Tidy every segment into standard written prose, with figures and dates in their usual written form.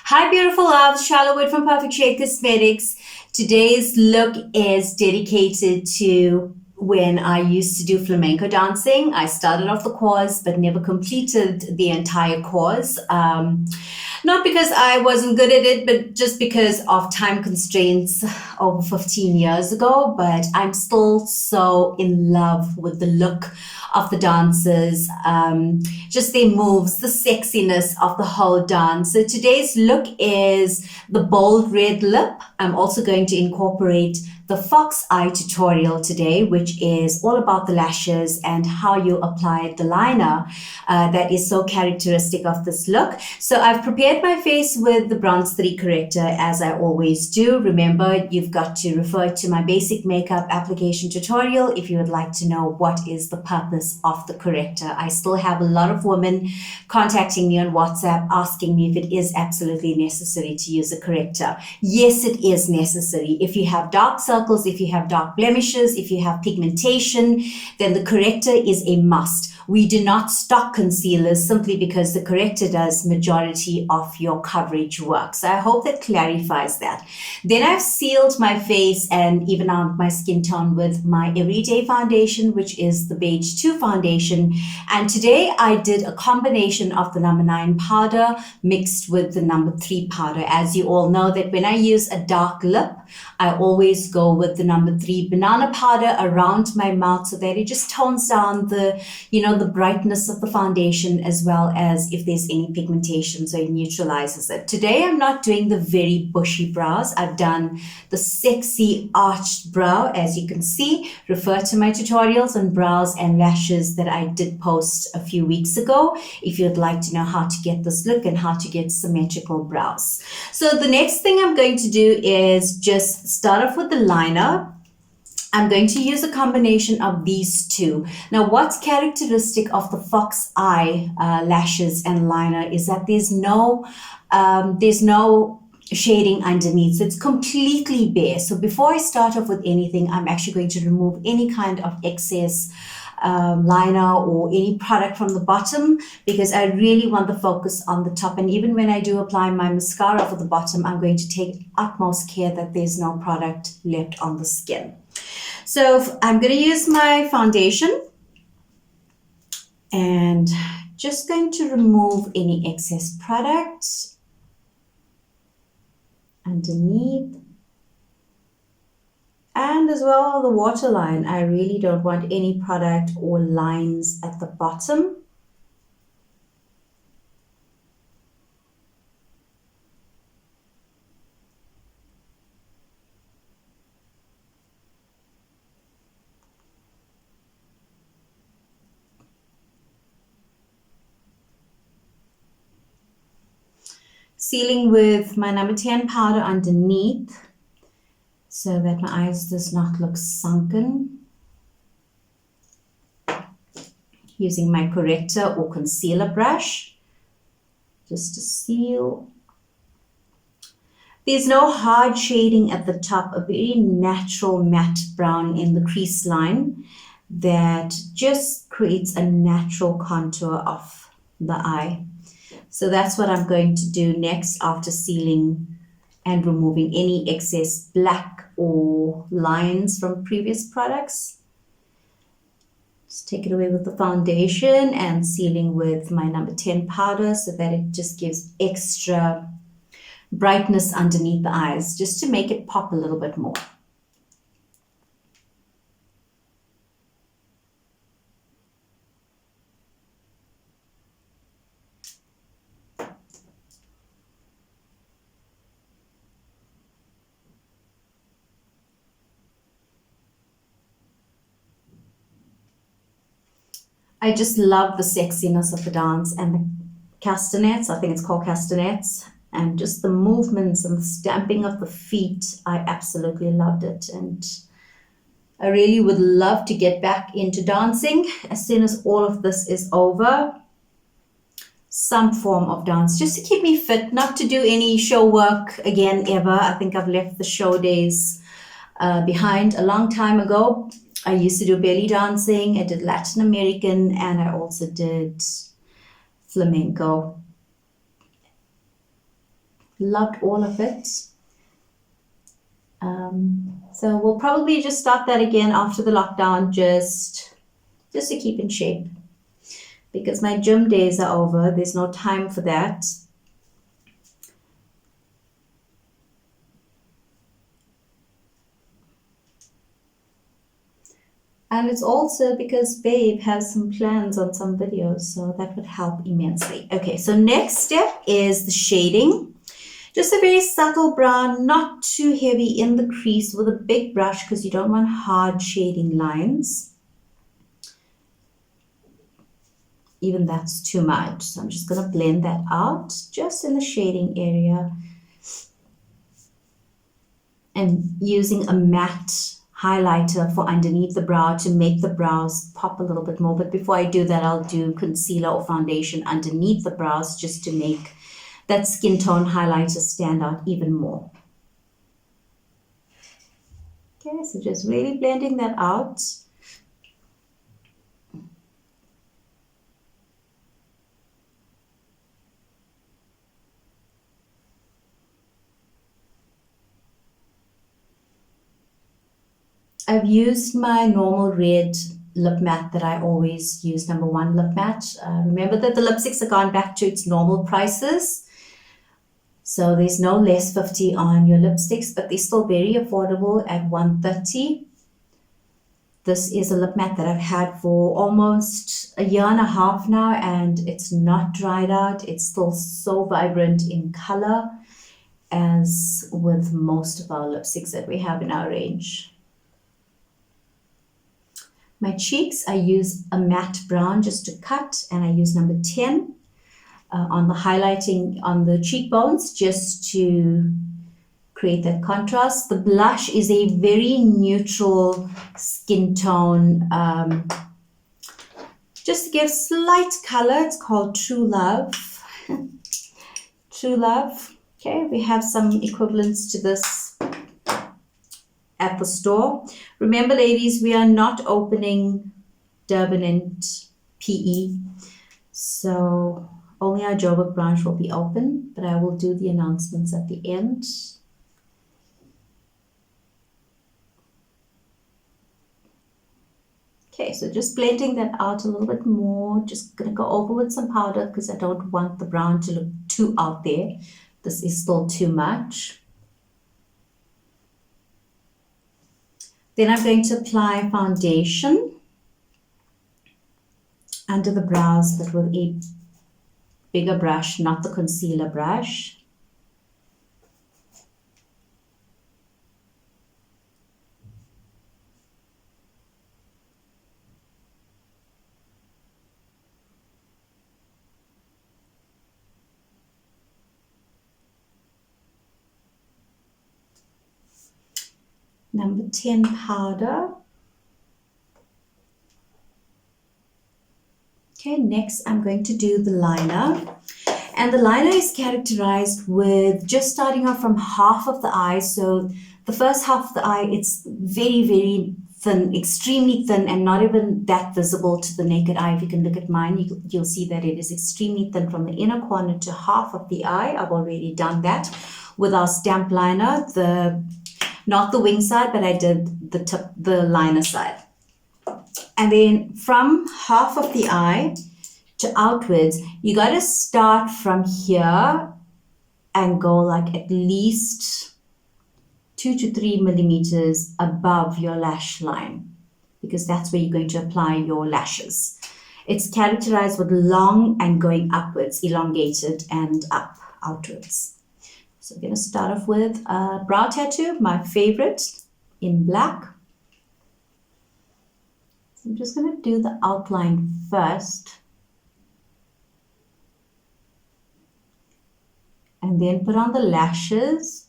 Hi, beautiful loves. Charlotte from Perfect Shade Cosmetics. Today's look is dedicated to when I used to do flamenco dancing. I started off the course but never completed the entire course. Not because I wasn't good at it, but just because of time constraints over 15 years ago. But I'm still so in love with the look of the dancers, just their moves, the sexiness of the whole dance. So today's look is the bold red lip. I'm also going to incorporate the Foxy tutorial today, which is all about the lashes and how you apply the liner that is so characteristic of this look. So I've prepared my face with the Bronze 3 corrector as I always do. Remember, you've got to refer to my basic makeup application tutorial if you would like to know what is the purpose of the corrector. I still have a lot of women contacting me on WhatsApp asking me if it is absolutely necessary to use a corrector. Yes, it is necessary. If you have dark circles, if you have dark blemishes, if you have pigmentation, then the corrector is a must. We do not stock concealers simply because the corrector does majority of your coverage work. So I hope that clarifies that. Then I've sealed my face and even out my skin tone with my everyday foundation, which is the Beige 2 foundation. And today I did a combination of the number 9 powder mixed with the number 3 powder. As you all know that when I use a dark lip, I always go with the number 3 banana powder around my mouth so that it just tones down the brightness of the foundation as well as if there's any pigmentation, so it neutralizes it. Today I'm not doing the very bushy brows. I've done the sexy arched brow. As you can see, refer to my tutorials on brows and lashes that I did post a few weeks ago if you'd like to know how to get this look and how to get symmetrical brows. So the next thing I'm going to do is just start off with the liner. I'm going to use a combination of these two. Now, what's characteristic of the Foxy lashes and liner is that there's no shading underneath, so it's completely bare. So before I start off with anything, I'm actually going to remove any kind of excess liner or any product from the bottom because I really want the focus on the top. And even when I do apply my mascara for the bottom, I'm going to take utmost care that there's no product left on the skin. So I'm going to use my foundation and just going to remove any excess product underneath. And as well, the waterline. I really don't want any product or lines at the bottom. Sealing with my number 10 powder underneath so that my eyes does not look sunken. Using my corrector or concealer brush just to seal. There's no hard shading at the top, a very natural matte brown in the crease line that just creates a natural contour of the eye. So that's what I'm going to do next after sealing and removing any excess black or lines from previous products. Just take it away with the foundation and sealing with my number 10 powder so that it just gives extra brightness underneath the eyes, just to make it pop a little bit more. I just love the sexiness of the dance and the castanets. I think it's called castanets. And just the movements and the stamping of the feet. I absolutely loved it. And I really would love to get back into dancing as soon as all of this is over. Some form of dance, just to keep me fit, not to do any show work again ever. I think I've left the show days behind a long time ago. I used to do belly dancing, I did Latin American, and I also did flamenco. Loved all of it. So we'll probably just start that again after the lockdown, just to keep in shape. Because my gym days are over. There's no time for that. And it's also because Babe has some plans on some videos, so that would help immensely. Okay, so next step is the shading. Just a very subtle brown, not too heavy in the crease with a big brush because you don't want hard shading lines. Even that's too much. So I'm just going to blend that out just in the shading area. And using a matte highlighter for underneath the brow to make the brows pop a little bit more. But before I do that, I'll do concealer or foundation underneath the brows just to make that skin tone highlighter stand out even more. Okay, so just really blending that out. I've used my normal red lip matte that I always use, number one lip matte. Remember that the lipsticks have gone back to its normal prices. So there's no less 50 on your lipsticks, but they're still very affordable at $130. This is a lip matte that I've had for almost a year and a half now, and it's not dried out. It's still so vibrant in color as with most of our lipsticks that we have in our range. My cheeks, I use a matte brown just to cut, and I use number 10 on the highlighting on the cheekbones just to create that contrast. The blush is a very neutral skin tone, just to give slight color. It's called True Love. True Love. Okay, we have some equivalents to this at the store. Remember, ladies, we are not opening Durban and PE, so only our Joburg branch will be open, but I will do the announcements at the end. Okay, so just blending that out a little bit more. Just gonna go over with some powder because I don't want the brown to look too out there. This is still too much. Then I'm going to apply foundation under the brows, but with a bigger brush, not the concealer brush. Number 10 powder. Okay, next I'm going to do the liner. And the liner is characterized with just starting off from half of the eye. So the first half of the eye, it's very, very thin, extremely thin, and not even that visible to the naked eye. If you can look at mine, you'll see that it is extremely thin from the inner corner to half of the eye. I've already done that with our stamp liner, not the wing side, but I did the liner side. And then from half of the eye to outwards, you got to start from here and go like at least 2 to 3 millimeters above your lash line, because that's where you're going to apply your lashes. It's characterized with long and going upwards, elongated and up, outwards. So we're going to start off with a brow tattoo, my favorite, in black. So I'm just going to do the outline first. And then put on the lashes.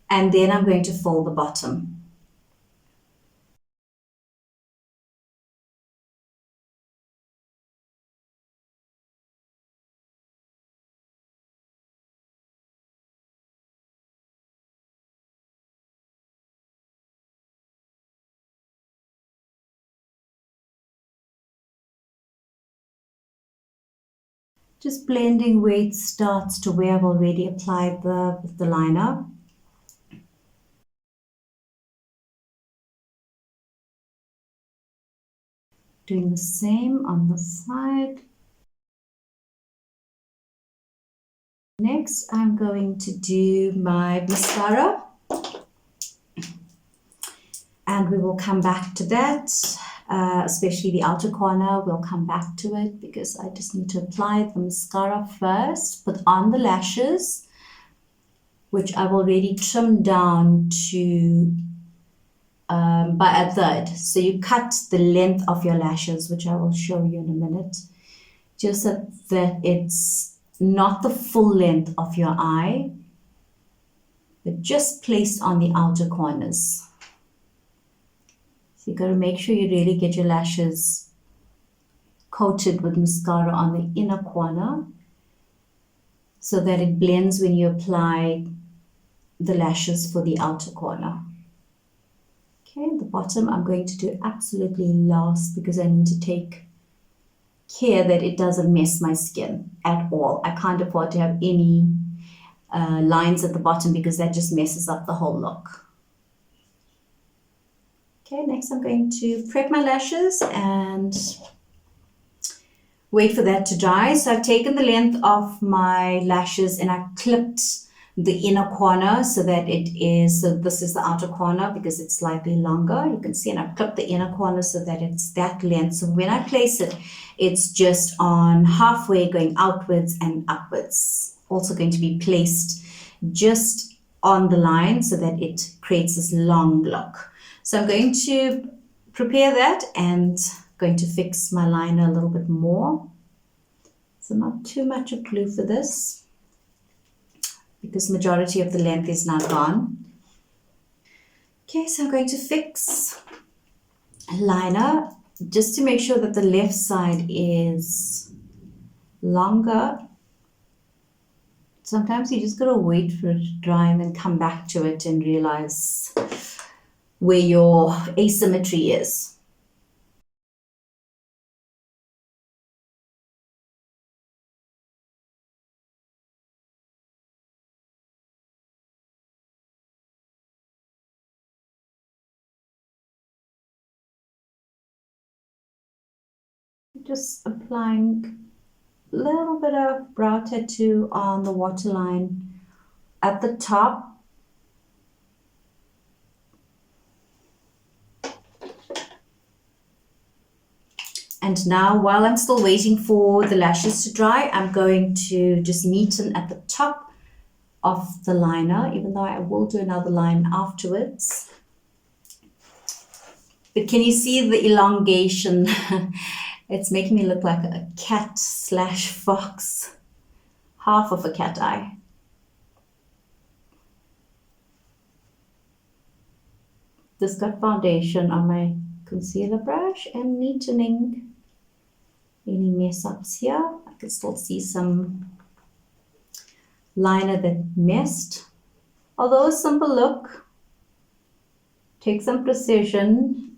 And then I'm going to fold the bottom. Just blending where it starts to where I've already applied the liner. Doing the same on the side. Next, I'm going to do my mascara. And we will come back to that, especially the outer corner. We'll come back to it because I just need to apply the mascara first. Put on the lashes, which I've already trimmed down to by a third. So you cut the length of your lashes, which I will show you in a minute, just so that it's not the full length of your eye, but just placed on the outer corners. So you got to make sure you really get your lashes coated with mascara on the inner corner so that it blends when you apply the lashes for the outer corner. Okay, the bottom I'm going to do absolutely last because I need to take care that it doesn't mess my skin at all. I can't afford to have any lines at the bottom because that just messes up the whole look. Okay, next I'm going to prep my lashes and wait for that to dry. So I've taken the length of my lashes and I've clipped the inner corner so that it is, so this is the outer corner because it's slightly longer. You can see, and I've clipped the inner corner so that it's that length. So when I place it, it's just on halfway going outwards and upwards. Also going to be placed just on the line so that it creates this long look. So I'm going to prepare that and going to fix my liner a little bit more. So not too much of glue for this because majority of the length is now gone. Okay, so I'm going to fix a liner just to make sure that the left side is longer. Sometimes you just gotta wait for it to dry and then come back to it and realize where your asymmetry is. Just applying a little bit of brow tattoo on the waterline at the top. And now, while I'm still waiting for the lashes to dry, I'm going to just neaten at the top of the liner, even though I will do another line afterwards. But can you see the elongation? It's making me look like a cat slash fox, half of a cat eye. Just got foundation on my concealer brush and neatening any mess ups here. I can still see some liner that messed. Although a simple look, take some precision.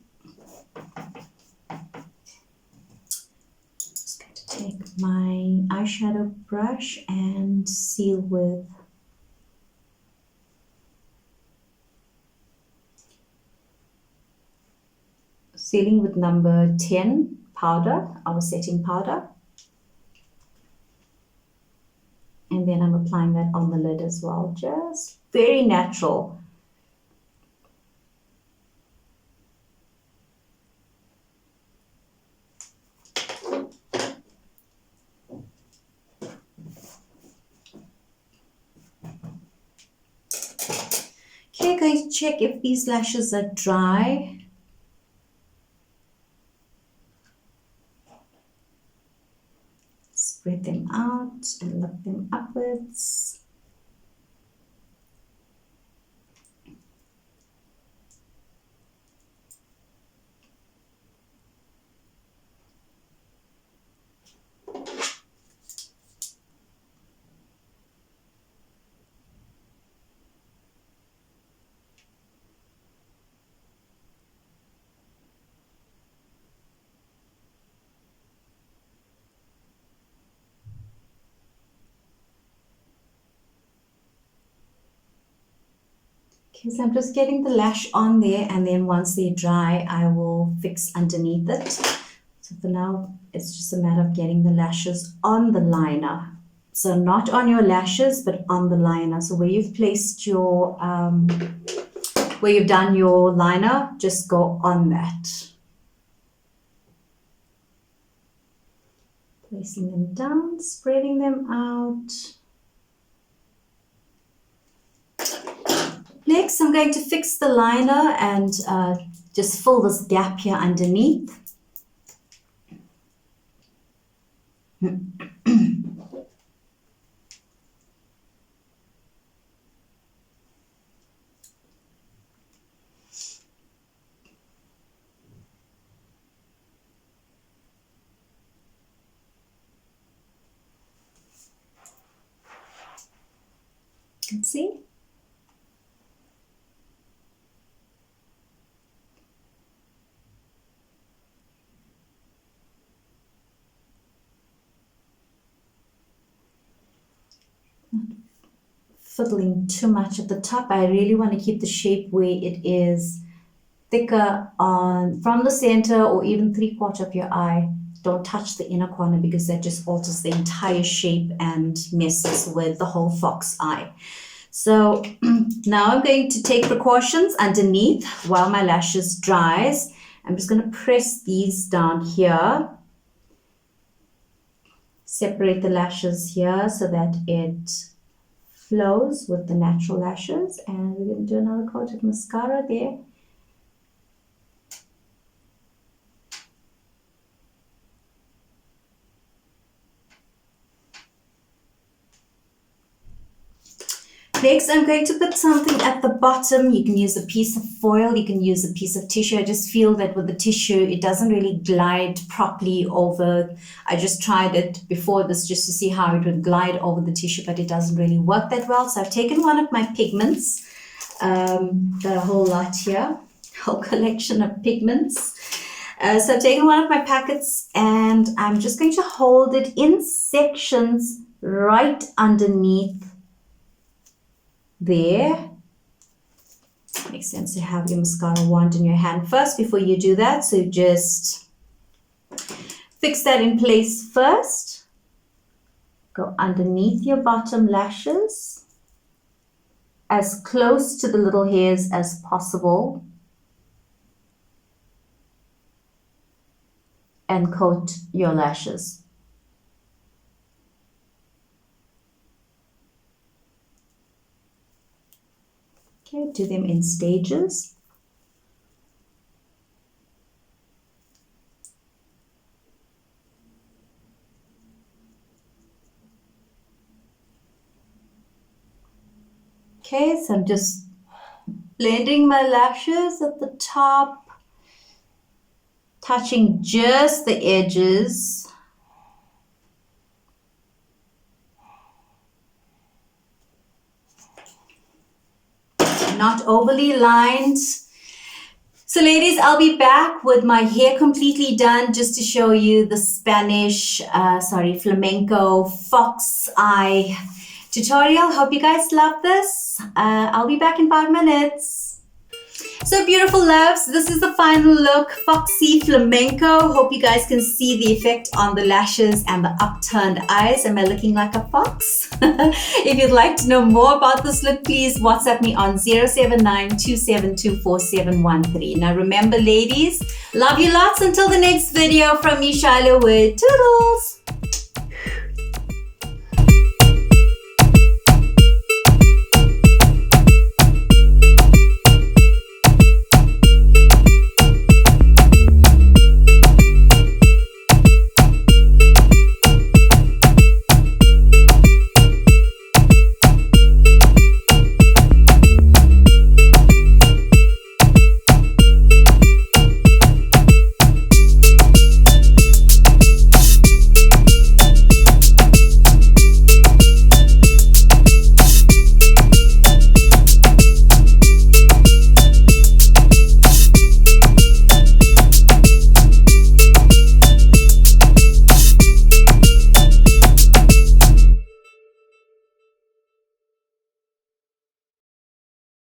Just going to take my eyeshadow brush and seal with number 10 powder, our setting powder. And then I'm applying that on the lid as well, just very natural. Okay, going to check if these lashes are dry. Spread them out and look them upwards. Okay, so I'm just getting the lash on there, and then once they dry, I will fix underneath it. So for now, it's just a matter of getting the lashes on the liner. So not on your lashes, but on the liner. So where you've placed your, where you've done your liner, just go on that. Placing them down, spreading them out. Next, I'm going to fix the liner and just fill this gap here underneath. You can see. Fiddling too much at the top. I really want to keep the shape where it is thicker on from the center or even 3/4 of your eye. Don't touch the inner corner because that just alters the entire shape and messes with the whole fox eye. So now I'm going to take precautions underneath while my lashes dries. I'm just going to press these down here. Separate the lashes here so that it flows with the natural lashes, and we're going to do another coat of mascara there. Next, I'm going to put something at the bottom. You can use a piece of foil, you can use a piece of tissue. I just feel that with the tissue, it doesn't really glide properly over. I just tried it before this just to see how it would glide over the tissue, but it doesn't really work that well. So I've taken one of my pigments, got a whole lot here, whole collection of pigments. So I've taken one of my packets and I'm just going to hold it in sections right underneath there. Makes sense to have your mascara wand in your hand first before you do that. So just fix that in place first. Go underneath your bottom lashes as close to the little hairs as possible and coat your lashes. Okay, do them in stages. Okay, so I'm just blending my lashes at the top, touching just the edges. Not overly lined. So ladies, I'll be back with my hair completely done just to show you the flamenco fox eye tutorial. Hope you guys love this. I'll be back in 5 minutes. So beautiful loves, this is the final look, Foxy Flamenco. Hope you guys can see the effect on the lashes and the upturned eyes. Am I looking like a fox? If you'd like to know more about this look, please WhatsApp me on 079-272-4713. Now remember ladies, love you lots until the next video from me, Shiloh Wood. Toodles!